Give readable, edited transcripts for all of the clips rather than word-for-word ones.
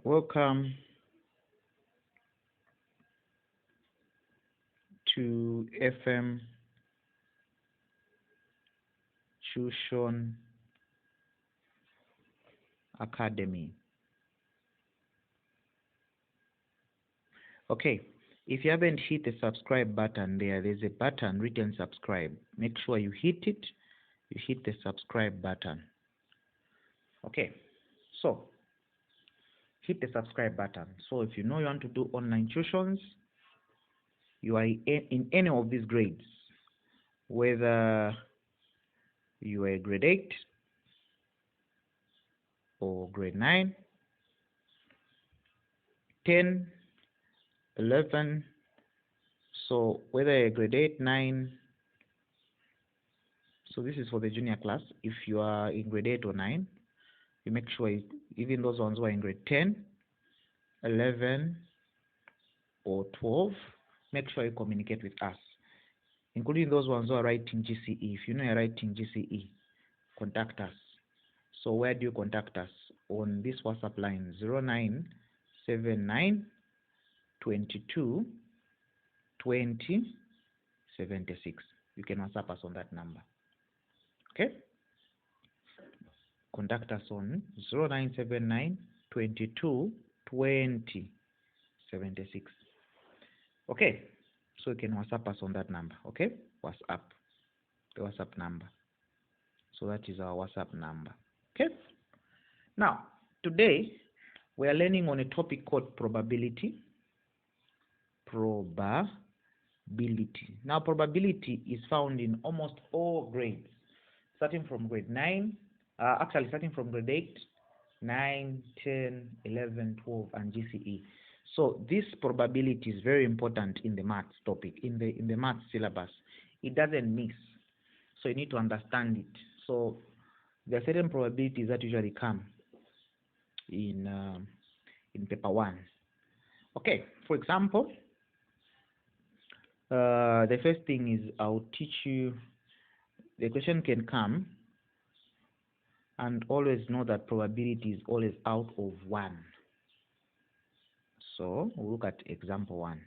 Welcome to FM Tuition Academy. Okay, if you haven't hit the subscribe button there's a button written subscribe. Make sure you hit it. You hit the subscribe button. Okay, so hit the subscribe button. So if you know you want to do online tuitions, you are in any of these grades, whether you are grade 8 or grade 9, 10, 11, so whether you're grade 8, 9, so this is for the junior class. If you are in grade 8 or 9, you make sure even those ones who are in grade 10, 11, or 12, make sure you communicate with us, including those ones who are writing GCE. If you know you're writing GCE, contact us. So where do you contact us? On this WhatsApp line, 0979 22 20 76. You can WhatsApp us on that number. Okay? Contact us on 0979 22 20 76. Okay? So you can WhatsApp us on that number. Okay? WhatsApp. The WhatsApp number. So that is our WhatsApp number. Okay? Now, today we are learning on a topic called probability. Probability. Now, probability is found in almost all grades, starting from grade 9, starting from grade 8, 9, 10, 11, 12, and GCE. So this probability is very important in the maths topic, in the maths syllabus. It doesn't miss, so you need to understand it. So there are certain probabilities that usually come in paper 1. Okay, for example, the first thing is I'll teach you. The question can come, and always know that probability is always out of 1. So we'll look at example 1.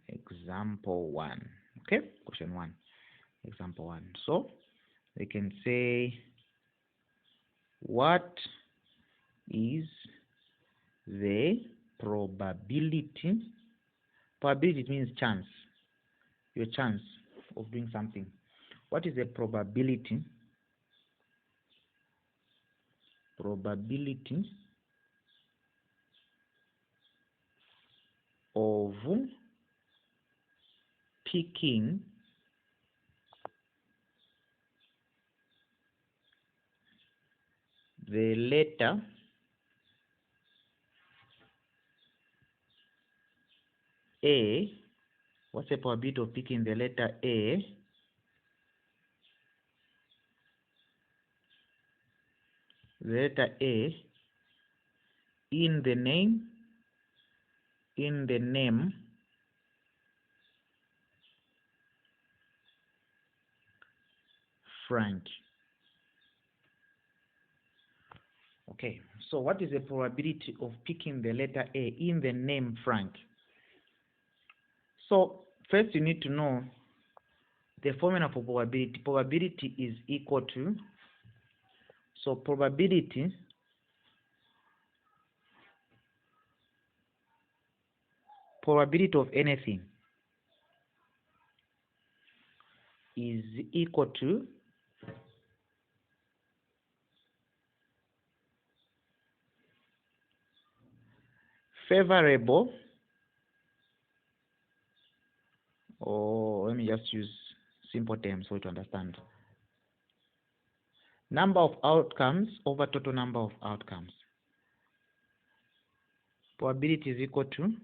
Example 1. Okay, question 1. Example 1. So they can say, what is the probability? Probability means chance. Your chance of doing something. What is the probability? Probability of picking the letter A. What's the probability of picking the letter A in the name Frank? Okay, so what is the probability of picking the letter A in the name Frank? So first you need to know the formula for probability. Probability is equal to, so probability of anything is equal to favorable, or let me just use simple terms for you to understand, number of outcomes over total number of outcomes. Probability is equal to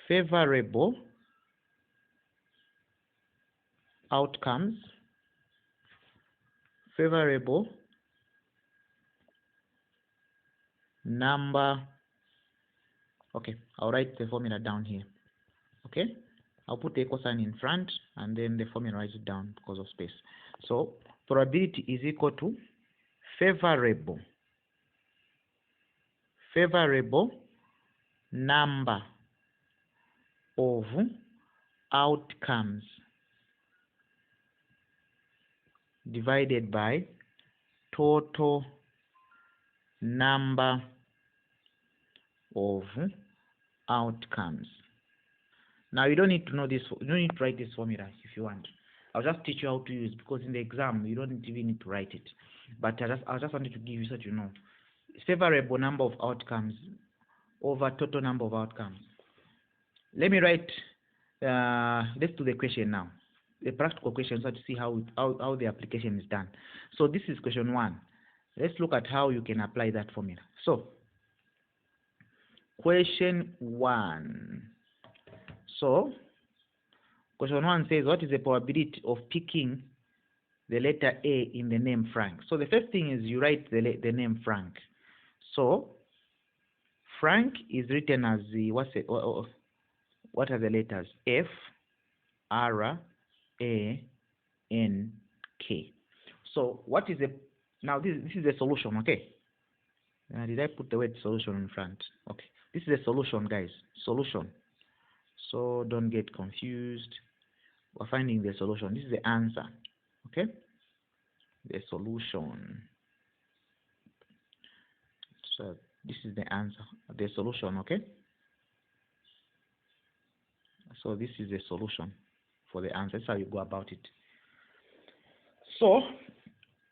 favorable outcomes, favorable number. Okay, I'll write the formula down here. Okay, I'll put the equal sign in front and then the formula write it down because of space. So probability is equal to favorable number of outcomes divided by total number of outcomes. Now you don't need to know this, you don't need to write this formula if you want. I'll just teach you how to use, because in the exam you don't even need to write it. But I just wanted to give you so that you know. Favorable number of outcomes over total number of outcomes. Let me write, let's do the question now. The practical question, so to see how the application is done. So this is question 1. Let's look at how you can apply that formula. So question 1. So question 1 says, what is the probability of picking the letter A in the name Frank? So the first thing is you write the name Frank. So Frank is written as the, what are the letters? F, R, A, N, K. So what is the, now this is the solution, okay? Did I put the word solution in front? Okay, this is the solution, guys. Solution. So don't get confused. We're finding the solution. This is the answer, okay? The solution. So this is the answer, the solution, okay? So this is the solution for the answer. That's how you go about it. So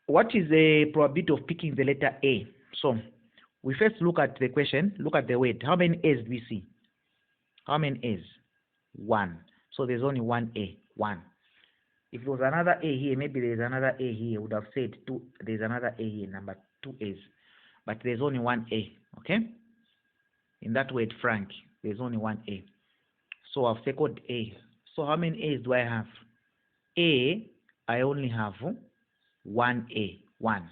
what is the probability of picking the letter A? So we first look at the question, look at the word. How many A's do we see? How many A's? 1. So there's only one A, 1. If there was another A here, maybe there's another A here, would have said 2. There's another A here, number 2 A's. But there's only one A, okay? In that word Frank, there's only one A. So I've circled A. So how many A's do I have? A, I only have one A, 1.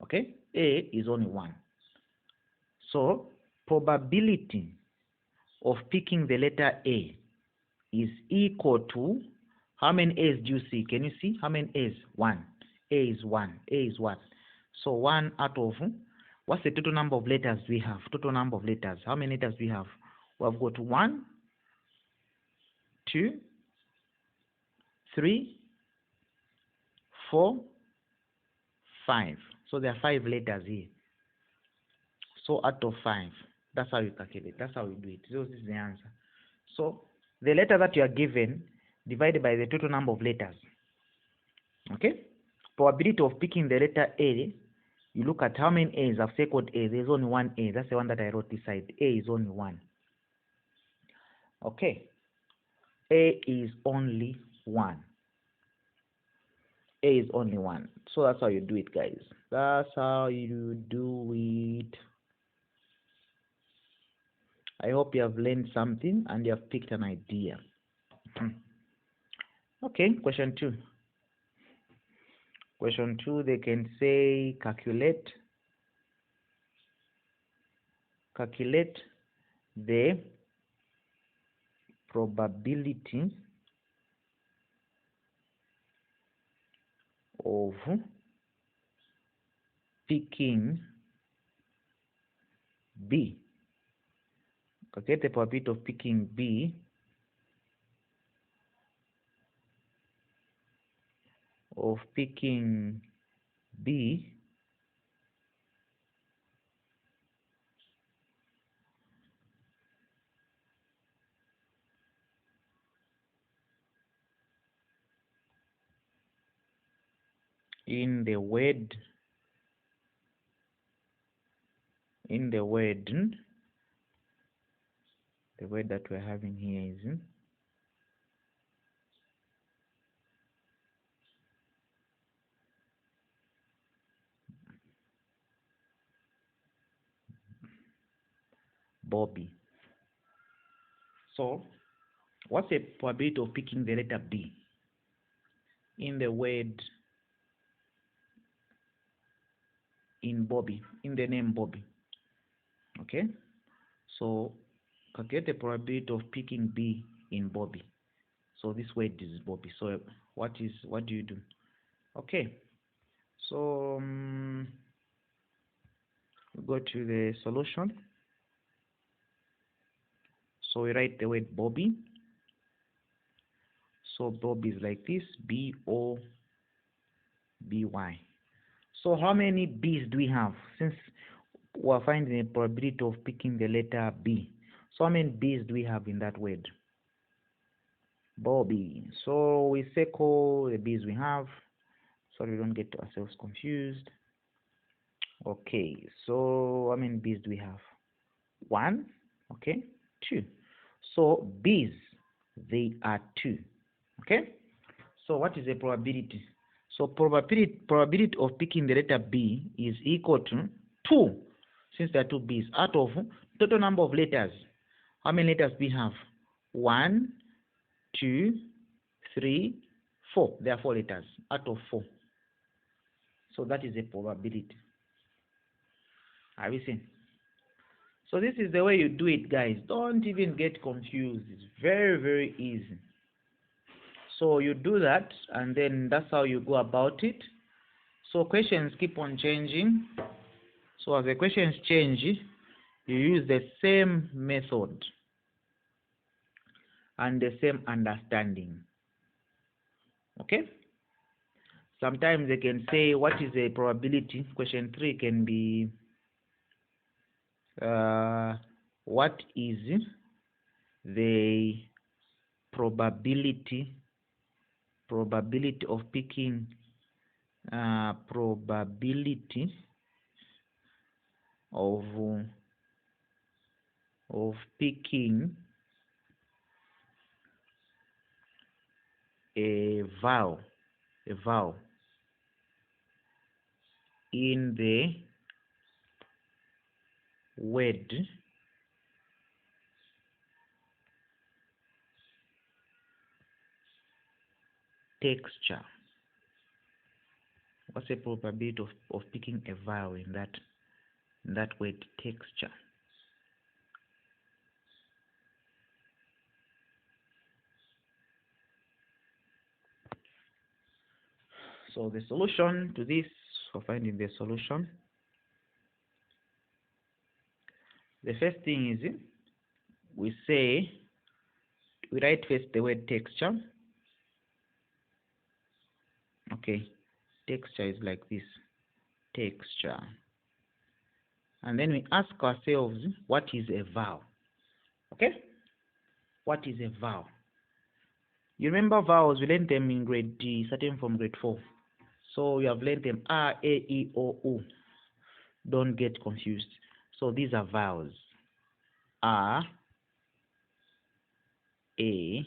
Okay? A is only 1. So probability of picking the letter A is equal to, how many A's do you see? Can you see? How many A's? 1. A is 1. A is what? So 1 out of, what's the total number of letters we have? Total number of letters. How many letters we have? We have got 1, 2, 3, 4, 5. So there are 5 letters here. So out of 5, that's how you calculate. That's how you do it. So this is the answer. So the letter that you are given divided by the total number of letters. Okay? Probability of picking the letter A. You look at how many A's. I've circled A. There's only one A. That's the one that I wrote this side. A is only 1. Okay. A is only 1. A is only 1. So that's how you do it, guys. That's how you do it. I hope you have learned something and you have picked an idea. Okay, question 2. Question 2, they can say calculate the probability of picking B. Calculate the probability of picking B in the word that we're having here is Bobby. So what's the probability of picking the letter B in the word in Bobby, in the name Bobby? Okay, so calculate the probability of picking B in Bobby. So this word is Bobby. So what do you do? Okay, so we go to the solution. So we write the word Bobby. So Bobby is like this, B-O-B-Y. So how many B's do we have? Since we are finding a probability of picking the letter B. So how many B's do we have in that word? Bobby. So we circle the B's we have so we don't get ourselves confused. Okay, so how many B's do we have? 1, okay, 2. So B's, they are 2. Okay, so what is the probability? So probability of picking the letter B is equal to 2, since there are 2 B's, out of total number of letters. How many letters do we have? 1, 2, 3, 4. There are 4 letters out of 4. So that is a probability. Have you seen? So this is the way you do it, guys. Don't even get confused. It's very, very easy. So you do that, and then that's how you go about it. So questions keep on changing. So as the questions change, you use the same method and the same understanding. Okay? Sometimes they can say, what is the probability? Question 3 can be, what is the probability of picking probability of picking a vowel in the word texture. What's the probability of picking a vowel in that word texture? So the solution to this, for finding the solution, the first thing is we write first the word texture. Okay, texture is like this, texture. And then we ask ourselves, what is a vowel? Okay, what is a vowel? You remember vowels, we learned them in grade D, starting from grade 4. So you have learned them R, A, E, O, U. Don't get confused. So these are vowels. R, A,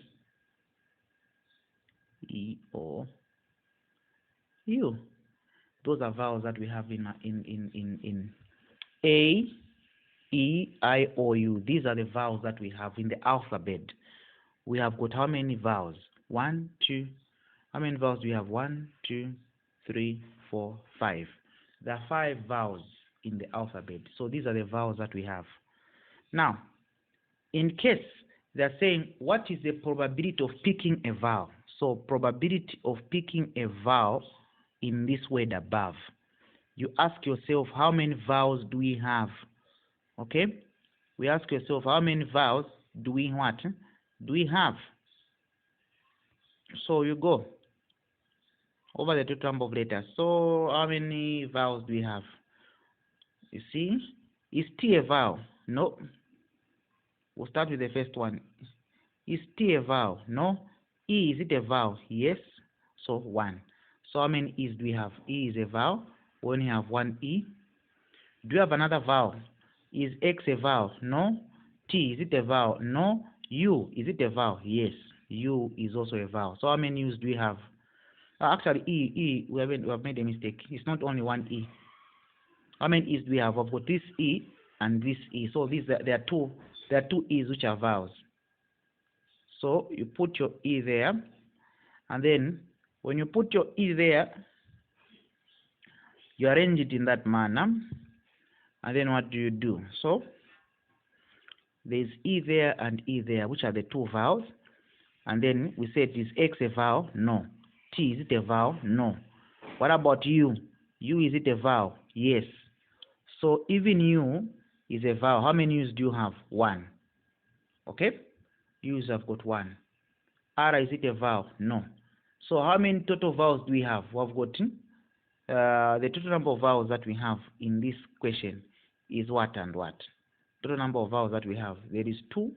E, O, U. Those are vowels that we have in A, E, I, O, U. These are the vowels that we have in the alphabet. We have got how many vowels? 1, 2. How many vowels do we have? 1, 2, 3, 4, 5. There are 5 vowels in the alphabet. So these are the vowels that we have. Now, in case they're saying, what is the probability of picking a vowel? So probability of picking a vowel in this word above. You ask yourself, how many vowels do we have? Okay? We ask yourself, how many vowels do we what? Do we have? So you go over the total number of letters. So how many vowels do we have? You see, is T a vowel? No. We'll start with the first one. Is T a vowel? No. E, is it a vowel? Yes. So 1. So how many E's do we have? E is a vowel. We only have 1 E. Do you have another vowel? Is X a vowel? No. T, is it a vowel? No. U, is it a vowel? Yes. U is also a vowel. So how many U's do we have? Actually, we have made a mistake. It's not only 1 E. How many E's do we have? We've got this E and this E. So there are two E's which are vowels. So you put your E there, and then when you put your E there, you arrange it in that manner, and then what do you do? So there's E there and E there, which are the 2 vowels. And then we said, is X a vowel? No. T, is it a vowel? No. What about U? U, is it a vowel? Yes. So even U is a vowel. How many U's do you have? 1. Okay? U's have got 1. R, is it a vowel? No. So how many total vowels do we have? We have got the total number of vowels that we have in this question is what and what? Total number of vowels that we have, there is 2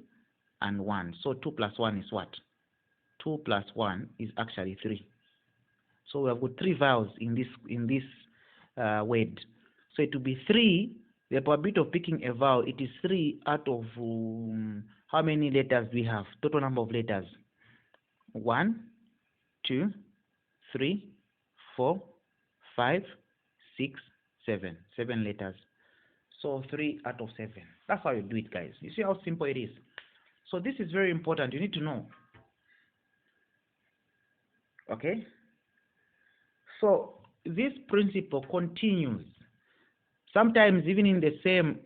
and 1. So 2 plus 1 is what? 2 plus 1 is actually 3. So we have got 3 vowels in this word. So it will be 3. The probability of picking a vowel, it is 3 out of how many letters do we have? Total number of letters. 1, 2, 3, 4, 5, 6, 7. 7 letters. So 3 out of 7. That's how you do it, guys. You see how simple it is. So this is very important. You need to know. Okay? So this principle continues. Sometimes even in the same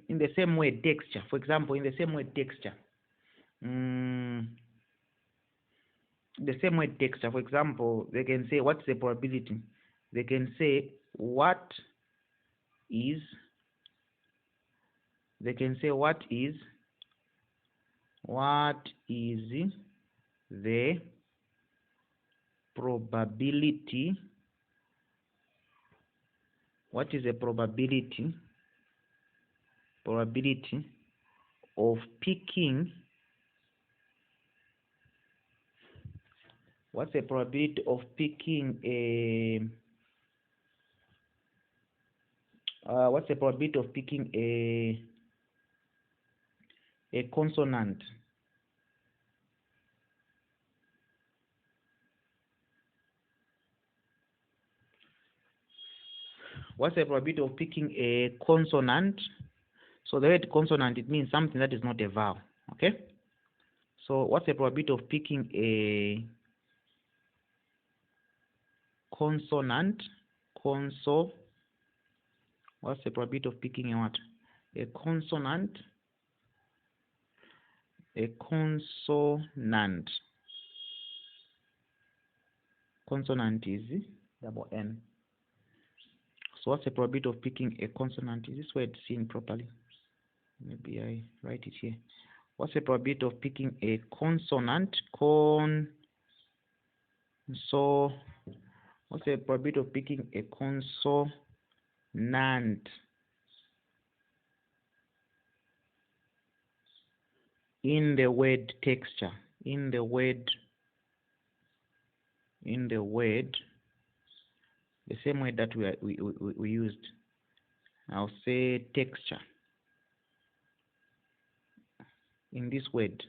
word texture. For example, in the same word texture. The same word texture. For example, they can say, what's the probability? They can say, what is the probability? What is the probability of picking? What's the probability of picking a consonant? What's the probability of picking a consonant? So the word consonant, it means something that is not a vowel. Okay? So what's the probability of picking a consonant? What's the probability of picking a what? A consonant. Consonant is double N. So what's the probability of picking a consonant? Is this word seen properly? Maybe I write it here. What's the probability of picking a consonant? What's the probability of picking a consonant in the word texture? In the word, the same word that we used. I'll say texture. In this word,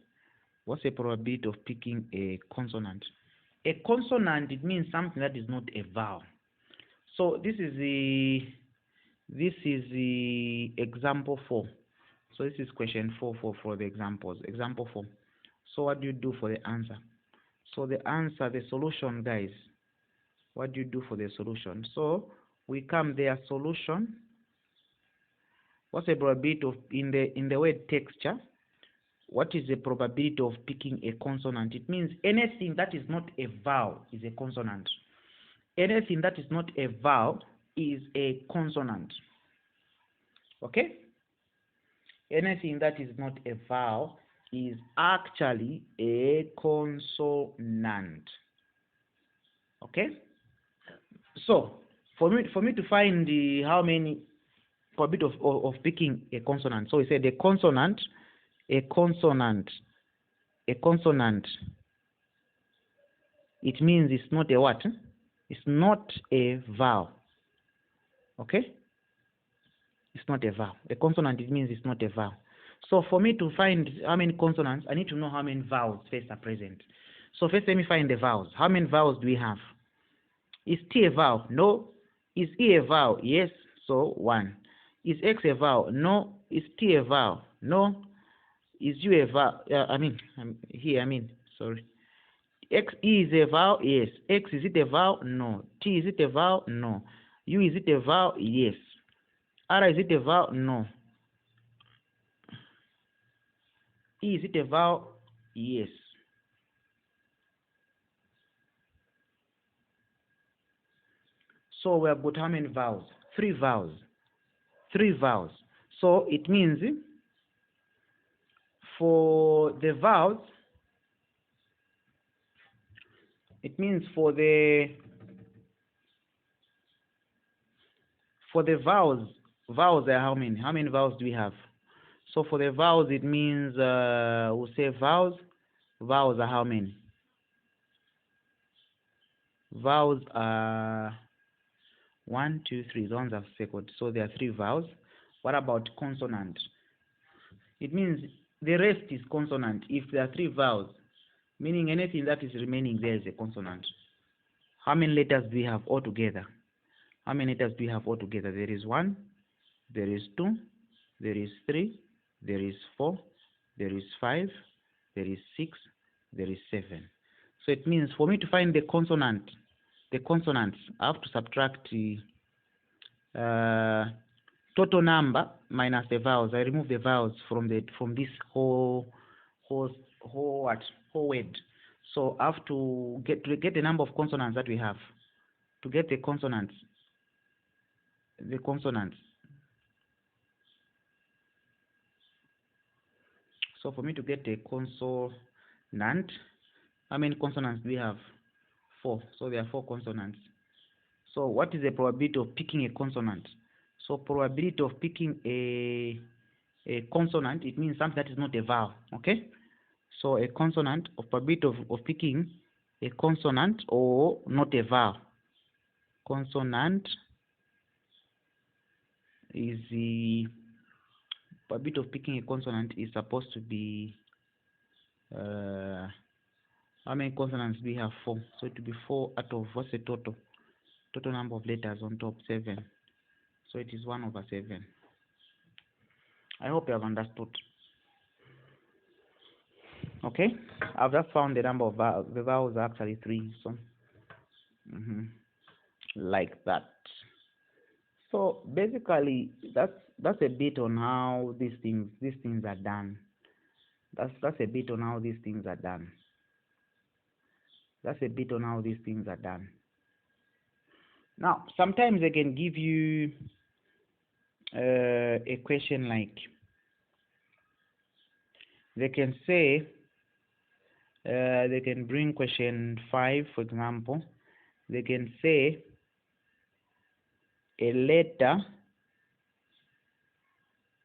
what's the probability of picking a consonant? A consonant, it means something that is not a vowel. So this is the example 4. So this is question 4 for the examples. Example 4. So what do you do for the answer? So the answer, the solution, guys. What do you do for the solution? So we come there, solution. What's the probability of in the word texture? What is the probability of picking a consonant? It means anything that is not a vowel is a consonant. Anything that is not a vowel is a consonant. Okay? Anything that is not a vowel is actually a consonant. Okay? So, for me to find how many probability of picking a consonant. So we said a consonant. It means it's not a what? It's not a vowel. Okay? It's not a vowel. A consonant, it means it's not a vowel. So for me to find how many consonants, I need to know how many vowels first are present. So first let me find the vowels. How many vowels do we have? Is T a vowel? No. Is E a vowel? Yes. So 1. Is X a vowel? No. Is T a vowel? No. Is U a vowel? Sorry. X, E is a vowel? Yes. X, is it a vowel? No. T, is it a vowel? No. U, is it a vowel? Yes. R, is it a vowel? No. E, is it a vowel? Yes. So we have got how many vowels? 3 vowels. 3 vowels. So it means for the vowels, it means for the vowels are how many? How many vowels do we have? So for the vowels, it means we'll say vowels are how many? Vowels are 1, 2, 3. The ones I've circled. So there are 3 vowels. What about consonant? It means the rest is consonant if there are 3 vowels, meaning anything that is remaining there is a consonant. How many letters do we have altogether? How many letters do we have altogether? There is 1, there is 2, there is 3, there is 4, there is 5, there is 6, there is 7. So it means for me to find the consonants, I have to subtract the total number minus the vowels. I remove the vowels from this whole word. So I have to get the number of consonants that we have. To get the consonants. So for me to get a consonant, how many consonants do we have? 4. So there are 4 consonants. So what is the probability of picking a consonant? So probability of picking a consonant, it means something that is not a vowel. Okay? So a consonant, of probability of picking a consonant or not a vowel. Consonant is the probability of picking a consonant is supposed to be how many consonants do we have? 4. So it will be 4 out of, what's the total? Total number of letters on top, 7. So it is 1/7. I hope you have understood. Okay, I've just found the number of vowels. The vowels are actually 3. So like that. So basically, that's a bit on how these things are done. That's a bit on how these things are done. Now, sometimes they can give you a question like, they can say, they can bring question 5, for example. They can say a letter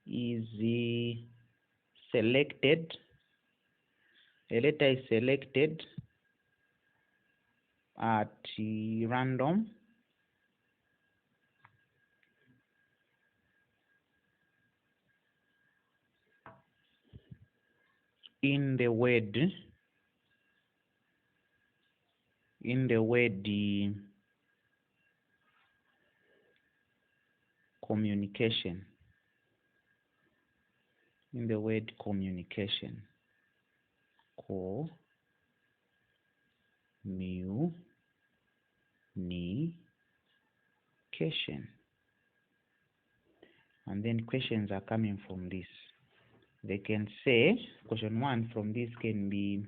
is selected. A letter is selected at random in the word communication. In the word communication. Communication. And then questions are coming from this. They can say, question 1 from this can be,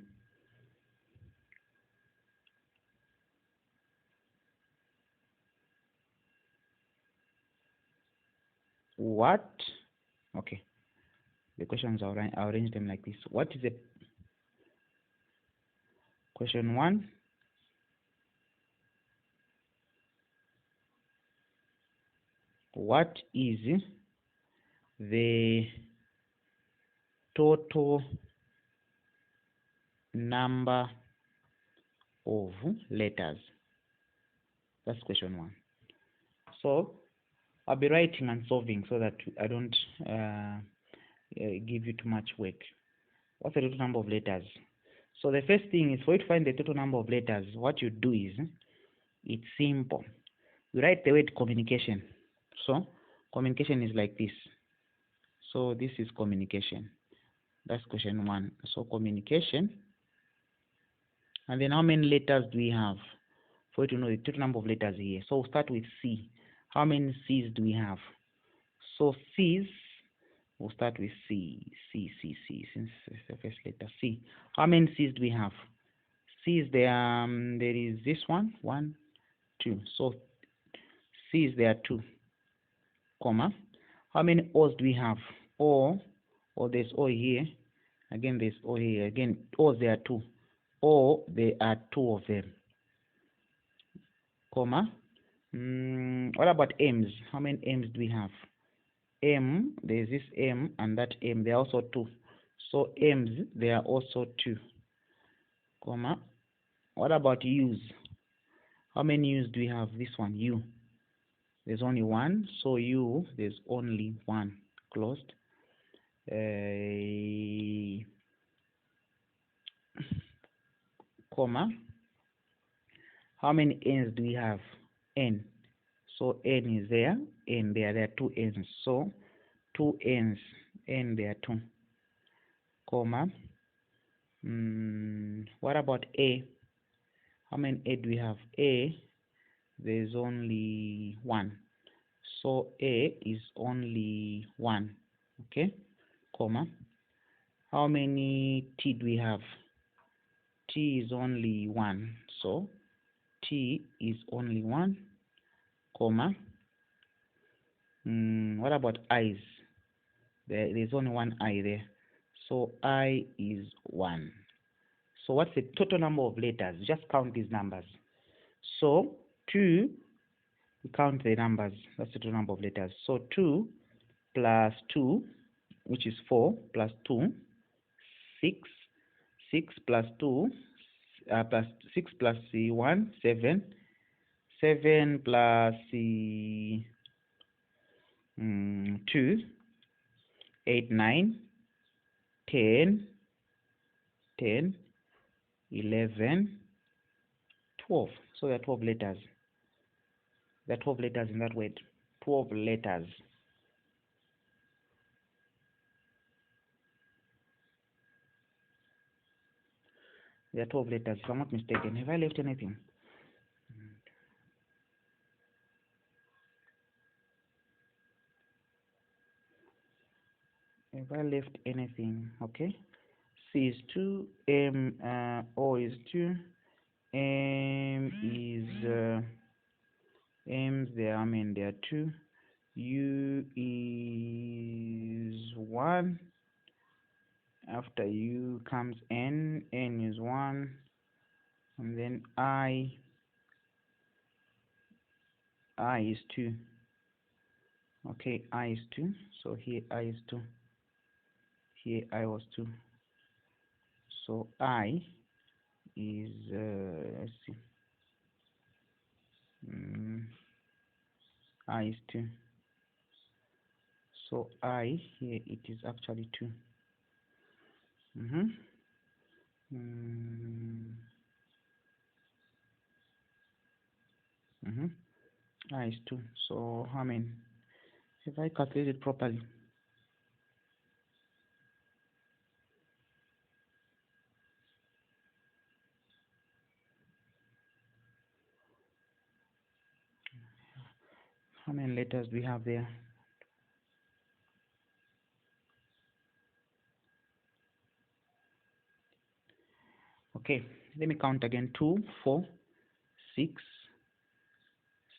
what? Okay. The questions I'll arrange them like this. What is the question 1? What is the total number of letters? That's question 1. So I'll be writing and solving so that I don't give you too much work. What's the total number of letters? So the first thing is, for you to find the total number of letters, what you do is, it's simple. You write the word communication. So communication is like this. So this is communication. That's question 1. So communication. And then how many letters do we have? For you to know the total number of letters here. So we'll start with C. How many C's do we have? So C's, we'll start with C, since it's the first letter, C. How many C's do we have? C's, there is this one, 1, 2. So C's there are 2, comma. How many O's do we have? O, there's O here. Again, there's O here. Again, O's there are 2. O, there are 2 of them, comma. What about M's? How many M's do we have? M, there's this M and that M, they are also 2. So M's, they are also 2, comma. What about U's? How many U's do we have? This one, U. There's only 1, so U, there's only 1, closed. Comma. How many N's do we have? N. So N is there, N there are 2 N's. So 2 N's, N there are 2, comma. What about A? How many A do we have? A, there's only 1. So A is only 1, okay, comma. How many T do we have? T is only 1, so T is only 1, comma. What about I's? There's only 1 I there, so I is 1. So what's the total number of letters? Just count these numbers. So 2, we count the numbers, that's the total number of letters. So 2 plus 2, which is 4, plus 2, 6, 6 plus 2, plus 6 plus 1, 7, 7 plus 2, 8, 9, 10, 10, 11, 12. So there are 12 letters. There are 12 letters in that word. 12 letters. There are 12 letters, if I'm not mistaken. Have I left anything? Have I left anything? Okay. C is 2, M, O is 2, M is, M's there, there are 2, U is 1, after U comes N, N is 1, and then I is 2, okay, I is 2, so here I is 2, here I was 2, so I is, let's see, I is 2, so I here it is actually 2. I is 2, so how many? If I calculate it properly, how many letters do we have there? Okay, let me count again. 2, 4, 6,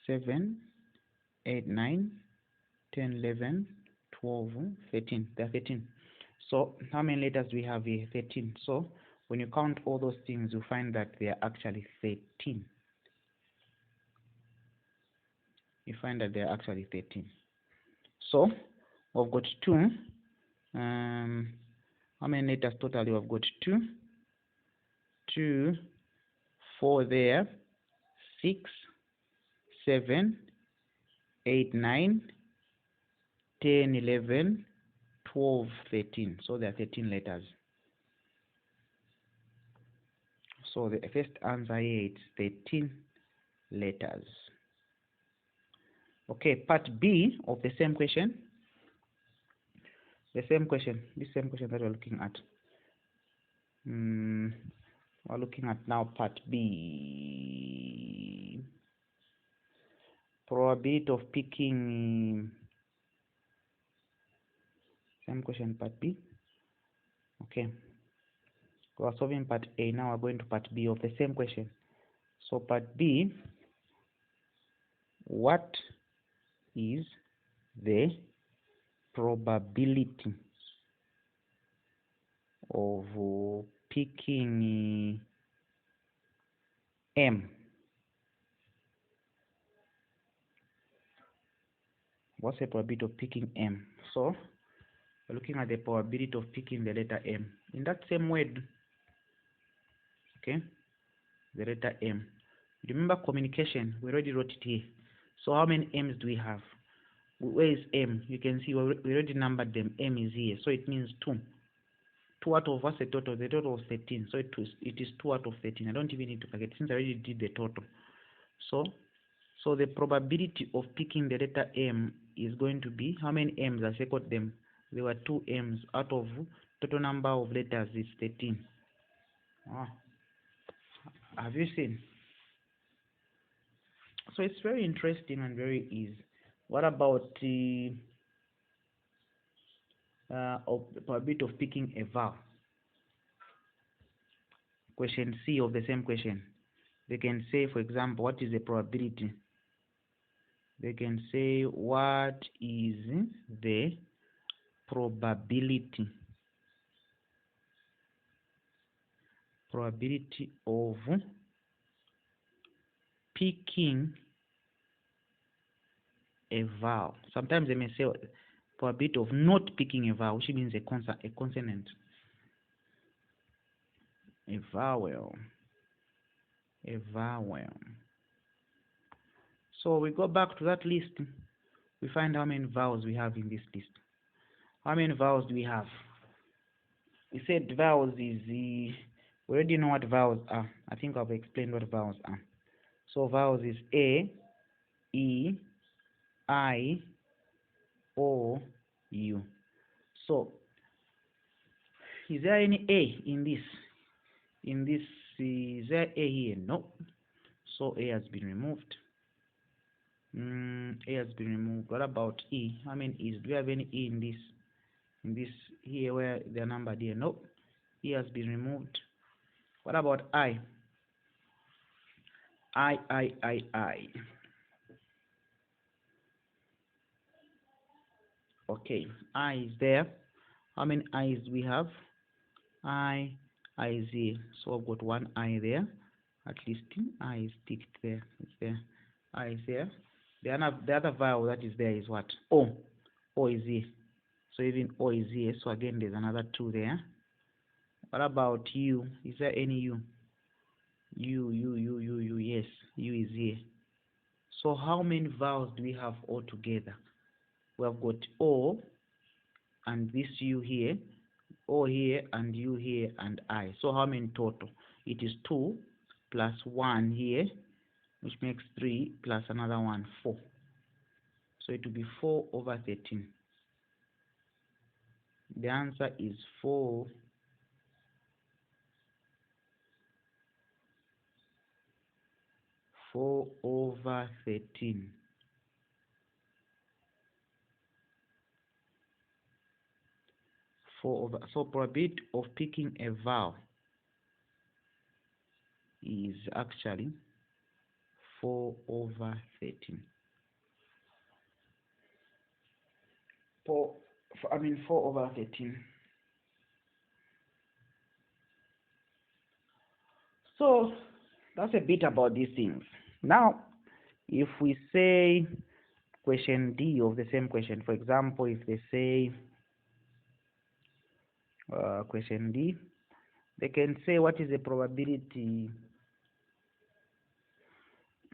7, 8, 9, 10, 11, 12, 13. There are 13. So how many letters do we have here? 13. So when you count all those things, you find that there are actually 13. You find that there are actually 13. So we've got 2. How many letters totally? We've got 2, 2, 4 there, 6, 7, 8, 9, 10, 11, 12, 13. So there are 13 letters. So the first answer here is 13 letters. Okay, part B of the same question. The same question, this same question that we're looking at. We're looking at now part B. Probability of picking. Same question, part B. Okay. We are solving part A. Now we're going to part B of the same question. So part B, what is the probability of picking M. What's the probability of picking M? So we're looking at the probability of picking the letter M. In that same word, okay, the letter M. Remember communication, we already wrote it here. So how many M's do we have? Where is M? You can see we already numbered them. M is here, so it means 2. 2 out of what's the total? The total was 13, so it is 2 out of 13. I don't even need to forget since I already did the total. So the probability of picking the letter M is going to be, how many M's? I circled them. There were 2 M's out of total number of letters is 13. Have you seen? So it's very interesting and very easy. What about the probability of picking a vowel? Question C of the same question. They can say, for example, what is the probability? They can say, what is the probability of picking a vowel? Sometimes they may say probability of not picking a vowel, which means a consonant. A vowel. So we go back to that list. We find how many vowels we have in this list. How many vowels do we have? We said vowels is we already know what vowels are. I think I've explained what vowels are. So vowels is A, E, I, O, U. So is there any A in this? Is there A here? No. So A has been removed. A has been removed. What about E? How many E's? Do we have any E in this? In this here where they're numbered here? No. E has been removed. What about I? I. Okay, I is there. How many I's do we have? I is here. So I've got one I there. At least I is ticked there. It's there. I is there. The other vowel that is there is what? O. O is here. So even O is here. So again, there's another 2 there. What about U? Is there any U? U. Yes, U is here. So how many vowels do we have all together? We have got O and this U here, O here and U here and I. So how many total? It is 2 plus 1 here, which makes 3 plus another 1, 4. So it will be 4 over 13. The answer is 4 over 13. So probability of picking a vowel is actually 4 over 13. 4 over 13. So that's a bit about these things. Now, if we say question D of the same question, for example, if they say question D, they can say what is the probability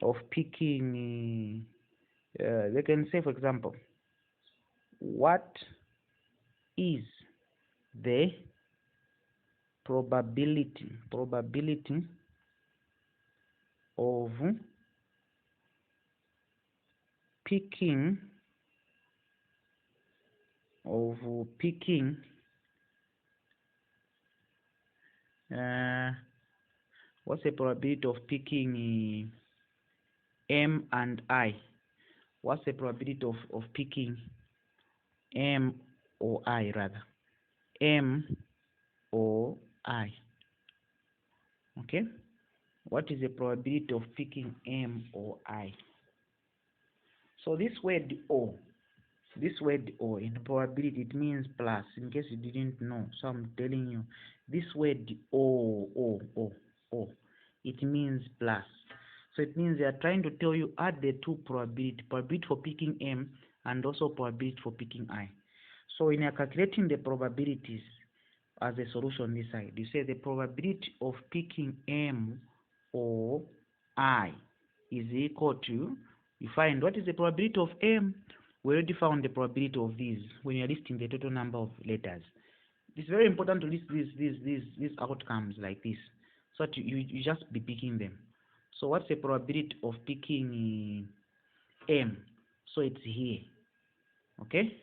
of picking, they can say, for example, what is the probability of picking what's the probability of picking M and I? What's the probability of picking M or I rather? M or I. Okay? What is the probability of picking M or I? So this word O in probability, it means plus, in case you didn't know. So I'm telling you, this word O, it means plus. So it means they are trying to tell you add the two probability for picking M and also probability for picking I. So when you are calculating the probabilities as a solution this side, you say the probability of picking M or I is equal to, you find what is the probability of M. We already found the probability of these when you're listing the total number of letters. It's very important to list these outcomes like this, so that you just be picking them. So what's the probability of picking M? So it's here, okay?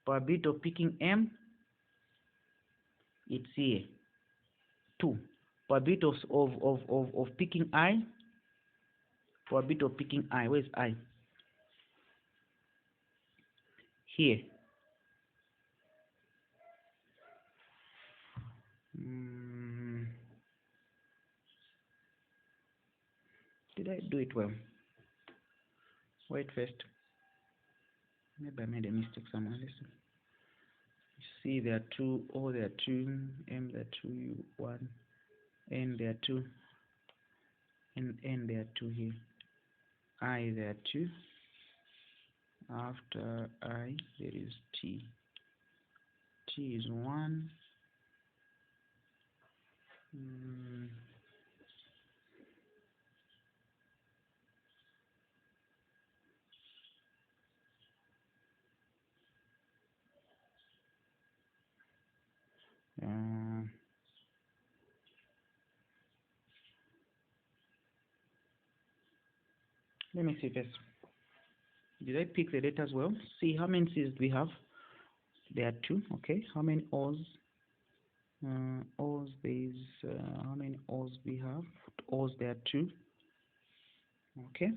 Probability of picking M, it's here. 2. Probability of picking I, probability of picking I, where's I? Here. Did I do it well? Wait first. Maybe I made a mistake somewhere. Listen. C there are 2, O there are 2, M there are 2, U 1, N there are 2, and N there are 2 here. I there are 2. After I there is T. T is 1. Let me see first. Did I pick the letters well? See how many C's do we have? There are 2. Okay. How many O's? O's there is how many O's we have? O's there are 2. Okay.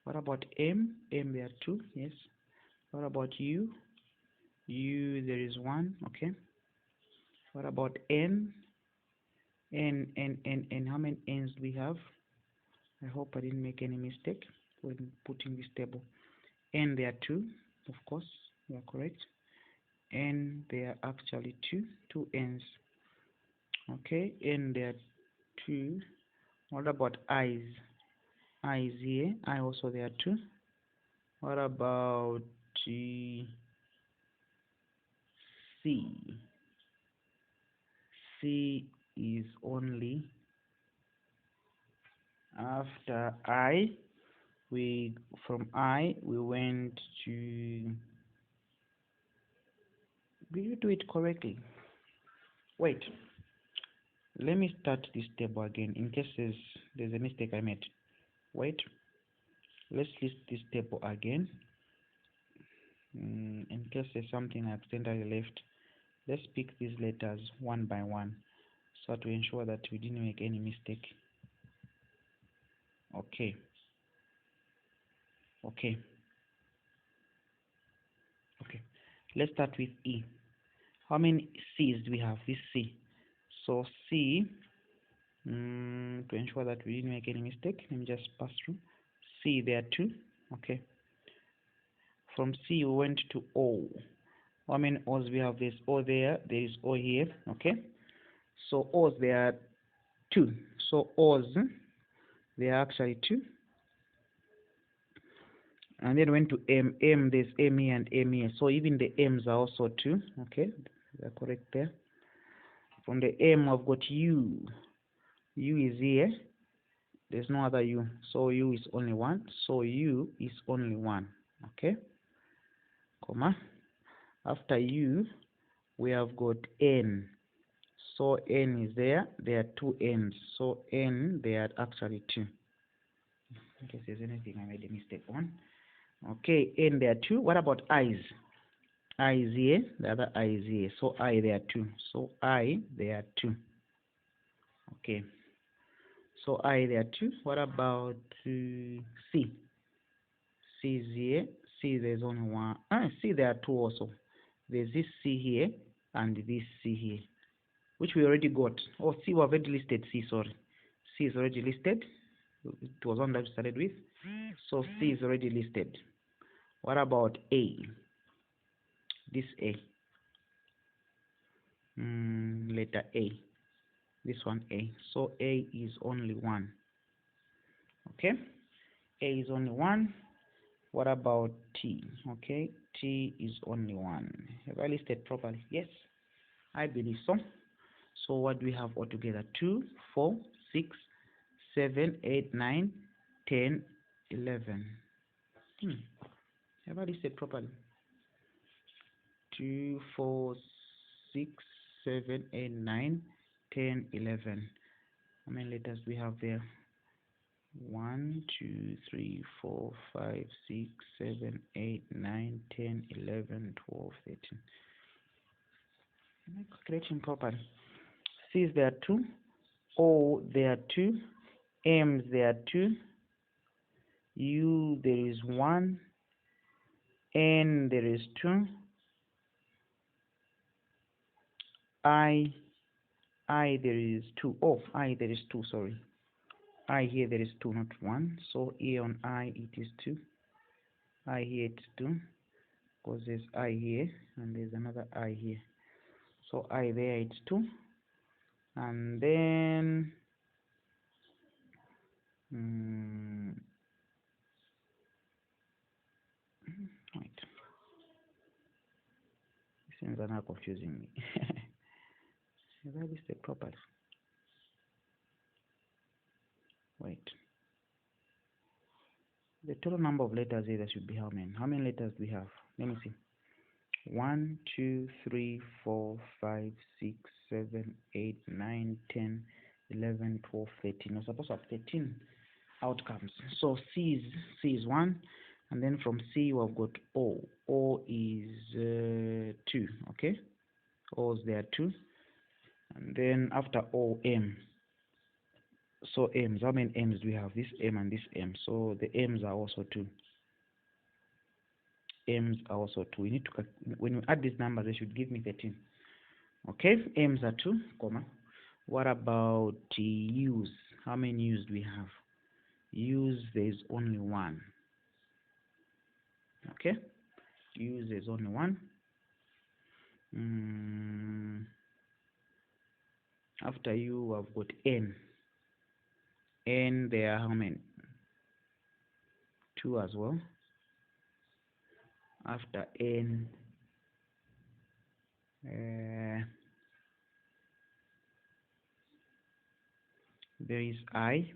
What about M? M there are 2. Yes. What about U? U there is 1. Okay. What about N? N. How many N's do we have? I hope I didn't make any mistake when putting this table. N there are 2. Of course, you are correct. N there are actually 2 N's. Okay. N there are 2. What about I's? I is here. I also there are 2. What about C? C is only after I. From I we went to. Did you do it correctly? Wait. Let me start this table again in case there's a mistake I made. Wait. Let's list this table again. In case there's something I accidentally left, let's pick these letters one by one so to ensure that we didn't make any mistake. Okay. Let's start with E. How many C's do we have? This C. So C, to ensure that we didn't make any mistake, let me just pass through. C, there are 2. Okay. From C we went to O. How many O's we have? There's O there. There is O here. Okay. So O's there are 2. So O's there are actually 2. And then went to M. M, there's M here and M here. So even the M's are also 2. Okay, they're correct there. From the M, I've got U. U is here. There's no other U. So U is only 1. So U is only 1. Okay. Comma. After U, we have got N. So N is there. There are 2 N's. So N, there are actually 2. In case there's anything I made a mistake on. Okay, N there are 2. What about I's? I is here, the other I is here. So I there are 2. So I there are 2. Okay. So I there are 2. What about C? C is here. C there's only 1. C there are 2 also. There's this C here and this C here, which we already got. Oh, C we have already listed C, sorry. C is already listed. It was one that we started with. So C is already listed. What about A? This A. Letter A. This one A. So A is only 1. Okay? A is only 1. What about T? Okay, T is only 1. Have I listed properly? Yes, I believe so. So what do we have altogether? 2, 4, 6, 7, 8, 9, 10, 11. Have I listed properly? 2, 4, 6, 7, 8, 9, 10, 11. How many letters do we have there? 1, 2, 3, 4, 5, 6, 7, 8, 9, 10, 11, 12, 13. Am I calculating properly? C's there are 2, O there are 2, M's there are 2, U there is 1, N there is 2, I there is 2. Oh, I there is 2, sorry. I here there is 2, not 1. So here on I it is 2. I here it's 2. Because there's I here and there's another I here. So I there it's 2. And then wait. These things are now confusing me. Have I listed properly? Wait. The total number of letters here should be how many? How many letters do we have? Let me see. 1, 2, 3, 4, 5, 6, 7, 8, 9, 10, 11, 12, 13. We're supposed to have 13 outcomes. So C is 1, and then from C we've got O. O is 2. Okay, O's there 2, and then after O, M. So M's, how many M's do we have? This M and this M. So the M's are also 2. M's are also 2. We need to, when you add these numbers, they should give me 13. Okay, M's are 2, comma. What about U's? How many U's do we have? U's, there's only 1. Okay, U's, there's only 1. After U, I've got N. N, there are how many? 2 as well. After N, there is I.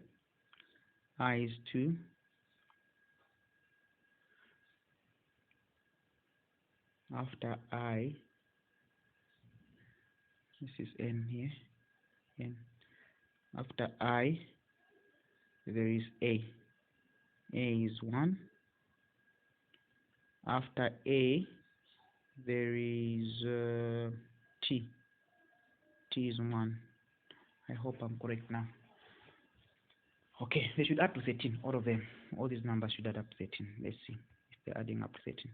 I is 2. After I, this is N here. N. After I, there is A. A is 1. After A, there is T. T is 1. I hope I'm correct now. Okay, they should add to 13, all of them. All these numbers should add up to 13. Let's see if they're adding up to 13.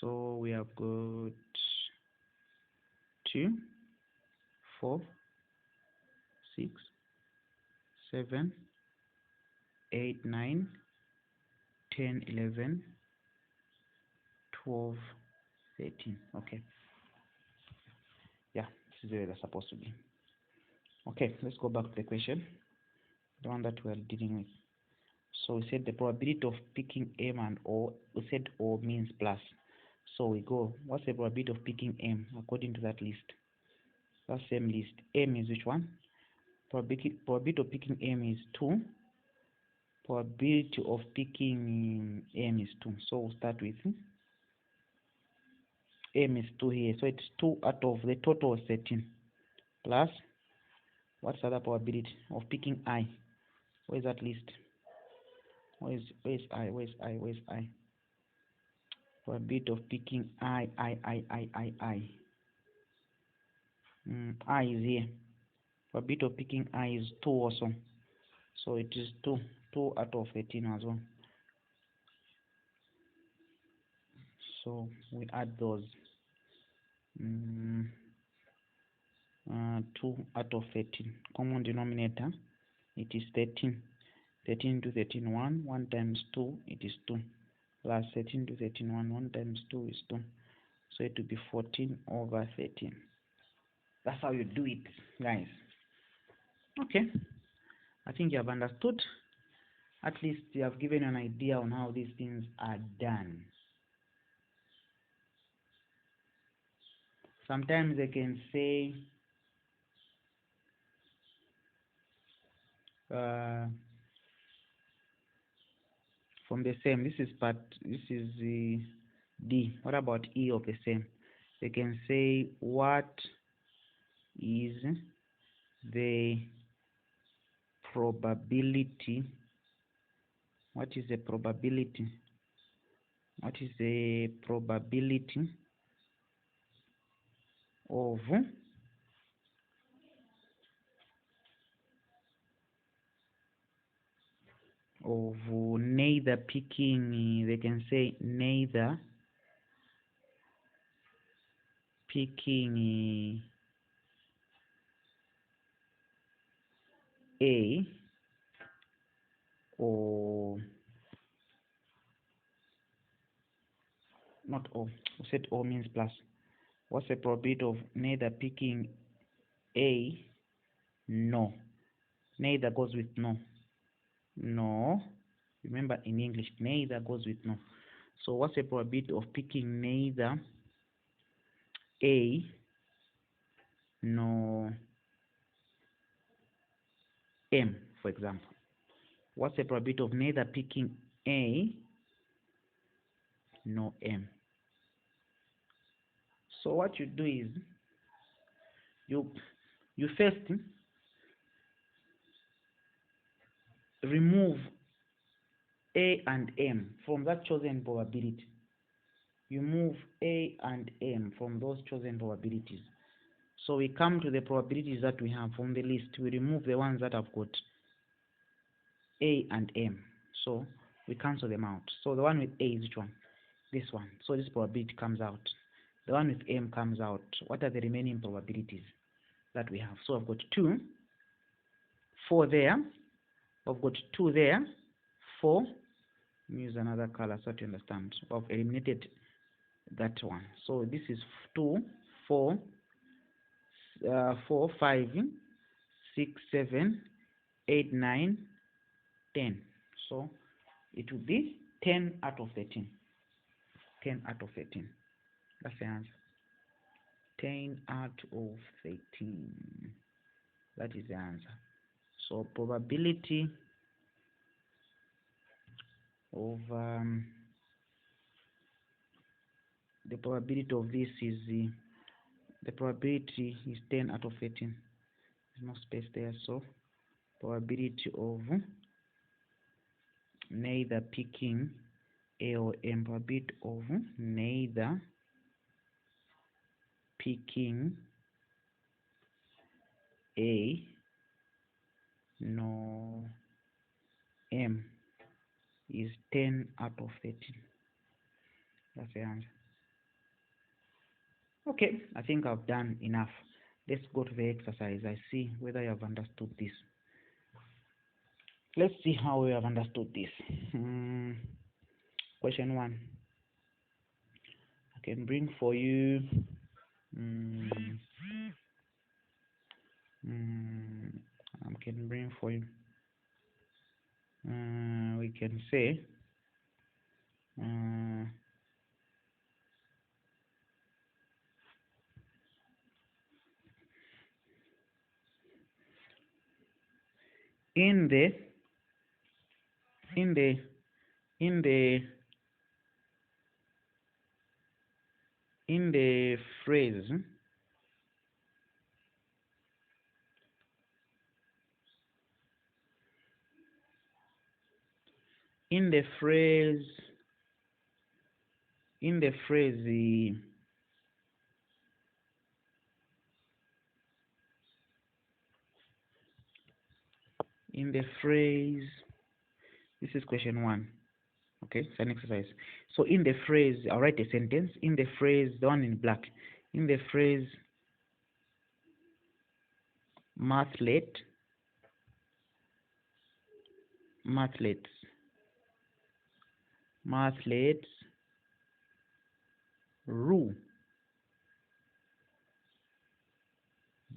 So we have got 2, 4, 6, 7, 8, 9, 10, 11, 12, 13. Okay. Yeah, this is where they're supposed to be. Okay, let's go back to the question, the one that we're dealing with. So we said the probability of picking M and O, we said O means plus. So we go, what's the probability of picking M according to that list? That same list. M is which one? Probability of picking M is 2. Probability of picking M is 2. So we'll start with M is 2 here. So it's 2 out of the total 13. Plus, what's the other probability of picking I? Where's that list? Where's I? Where's I? Where's I? Probability of picking I. I is here. Probability of picking I is 2 also. So it is 2 out of 13 as well. So we add those. 2 out of 13. Common denominator, it is 13. 13 to 13, 1. 1 times 2, it is 2. Plus 13 to 13, 1. 1 times 2 is 2. So it will be 14 over 13. That's how you do it, guys. Okay. I think you have understood. At least you have given an idea on how these things are done. Sometimes they can say from the same. This is the D. What about E of the same? They can say, what is the probability? What is the probability? What is the probability of neither picking? They can say neither picking A or not O. We said O means plus. What's the probability of neither picking A? No. Neither goes with no. No. Remember, in English, neither goes with no. So what's the probability of picking neither A nor M, for example? What's the probability of neither picking A nor M? So what you do is you first remove A and M from that chosen probability. You move A and M from those chosen probabilities. So we come to the probabilities that we have from the list. We remove the ones that have got A and M. So we cancel them out. So the one with A is which one? This one. So this probability comes out. The one with M comes out. What are the remaining probabilities that we have? So I've got 2, 4 there. I've got 2 there, 4. Let me use another color so to understand. I've eliminated that one. So this is 2, 4, 4, 5, 6, 7, 8, 9, 10. So it will be 10 out of 13. 10 out of 13. That's the answer. 10 out of 13. That is the answer. So probability of the probability of this is the probability is 10 out of 13. There's no space there. So probability of neither picking A or M. Probability of neither picking A nor M is 10 out of 13. That's the answer. Okay, I think I've done enough. Let's go to the exercise. I see whether you have understood this. Let's see how we have understood this. Question 1. I can bring for you. I can bring for you. We can say. In the phrase this is question 1. Okay, it's an exercise. So in the phrase, I'll write a sentence. In the phrase, the one in black, in the phrase mathlete mathletes rule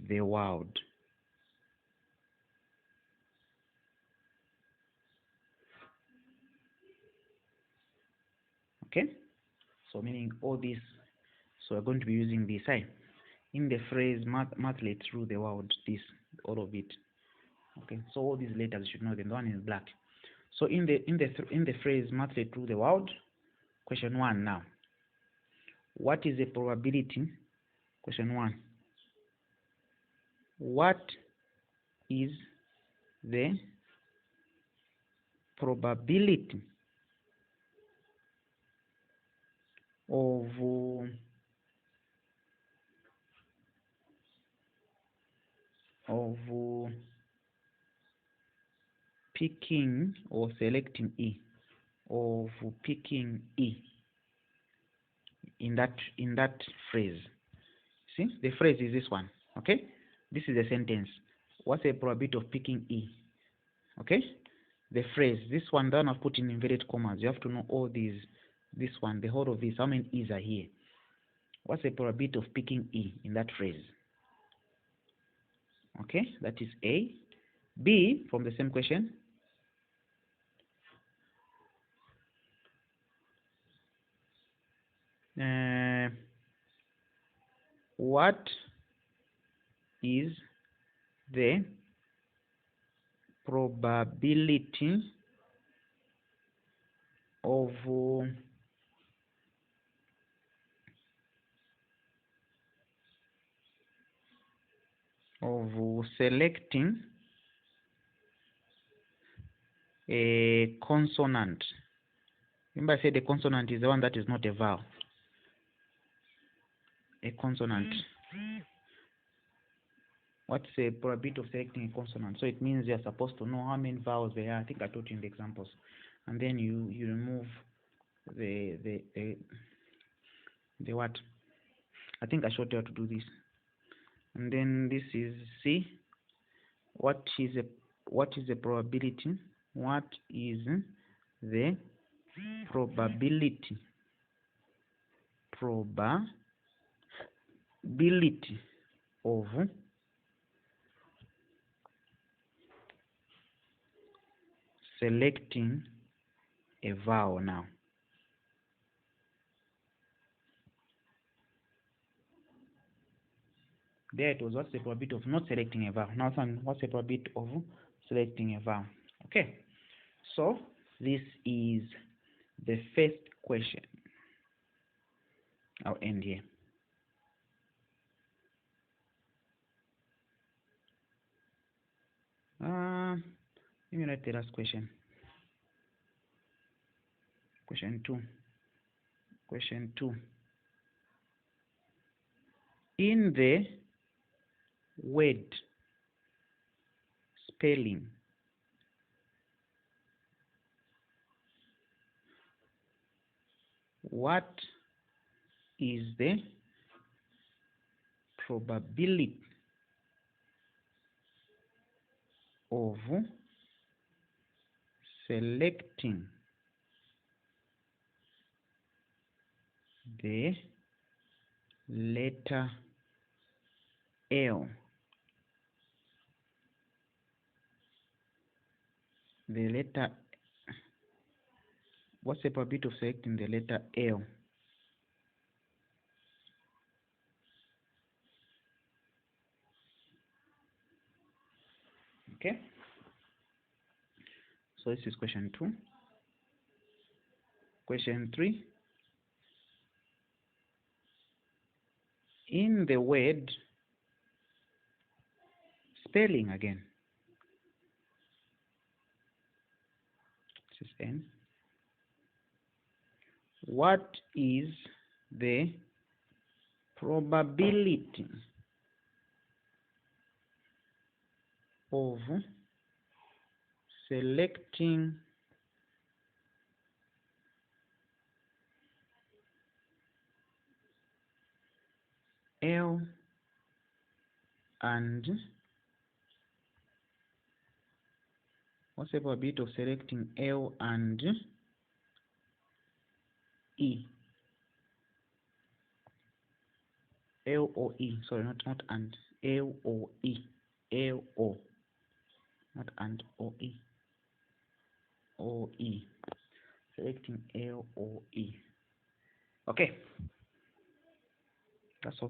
the world. Okay, so meaning all this, so we're going to be using this side in the phrase mathletes rule the world, this, all of it. Okay, so all these letters you should know them. The one is black. So in the phrase mathletes rule the world, question 1 now. What is the probability? Question 1. What is the probability of picking or selecting E, of picking E in that phrase? See, the phrase is this one. Okay, this is a sentence. What's the probability of picking E? Okay, the phrase, this one, the one I've put in inverted commas. You have to know all these. This one, the whole of this, how many E's are here? What's the probability of picking E in that phrase? Okay, that is A. B, from the same question. What is the probability of selecting a consonant? Remember I said the consonant is the one that is not a vowel. A consonant. What's the probability of selecting a consonant? So it means you're supposed to know how many vowels there are. I think I taught you in the examples. And then you remove the what? I think I showed you how to do this. And then this is C. What is the probability? What is the probability of selecting a vowel now? There it was, what's the probability of not selecting a vowel? Now what's the probability of selecting a vowel? Okay, so this is the first question. I'll end here. Let me write the last question. Question 2. Question 2. In the word spelling, what is the probability of selecting the letter L? The letter, what's the probability of selecting the letter L? Okay, so this is question 2. Question 3. In the word spelling again, this is N. What is the probability of selecting L and What's the probability of selecting L and E? L or E? Sorry, not and. L or E? L or, not and, or E. Or E. Selecting L or E. Okay. That's all.